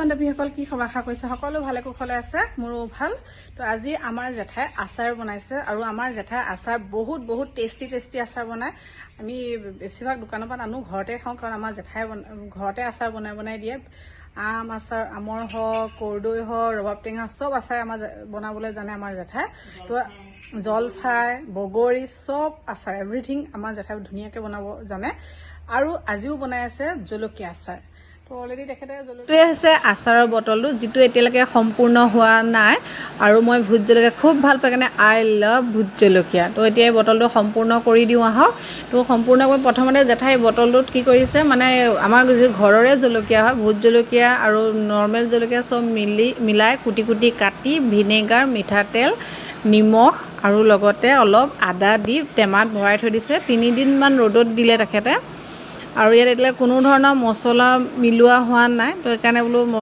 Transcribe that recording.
বান্ধৱীসকল কি খবৰ আশা কৰিছে সকলো ভালে কুশলে আছে মোৰো ভাল তো আজি আমাৰ জেঠাই আচাৰ বনাইছে আৰু আমাৰ জেঠাই আচাৰ বহুত টেষ্টি আচাৰ বনায় আমি বেছিভাগ দোকানৰ পৰা আনো ঘৰতে খাওঁ কাৰণ আমাৰ জেঠাই ঘৰতে আচাৰ বনাই দিয়ে আম আচাৰ আমৰ হওক কৰ্দৈ হওক ৰবাব টেঙা সব আচাৰ আমাৰ বনাবলৈ জানে আমাৰ জেঠাই তো জলফাই বগৰী সব আচাৰ এভৰিথিং আমাৰ জেঠাই ধুনীয়াকৈ বনাব জানে আৰু আজিও বনাই আছে জলকীয়া আচাৰ অলৰেডি তেখেতে জলকীয়া হৈছে আচাৰৰ বটলটো যিটো এতিয়ালৈকে সম্পূৰ্ণ হোৱা নাই আৰু মই ভোট জলকীয়া খুব ভাল পাই কাৰণে আই লাভ ভোট জলকীয়া তো এতিয়া এই বটলটো সম্পূৰ্ণ কৰি দিওঁ আহক তো সম্পূৰ্ণ কৰি প্ৰথমতে জেঠাই বটলটোত কি কৰিছে মানে আমাৰ ঘৰৰে জলকীয়া হয় ভোট জলকীয়া আৰু নৰ্মেল জলকীয়া চব মিলাই কুটি কাটি ভিনেগাৰ মিঠাতেল নিমখ আৰু লগতে অলপ আদা দি টেমাত ভৰাই থৈ দিছে 3 দিনমান ৰ'দত দিলে তেখেতে আৰু ইয়াত এতিয়া কোনো ধৰণৰ মছলা মিলোৱা হোৱা নাই তো সেইকাৰণে বোলো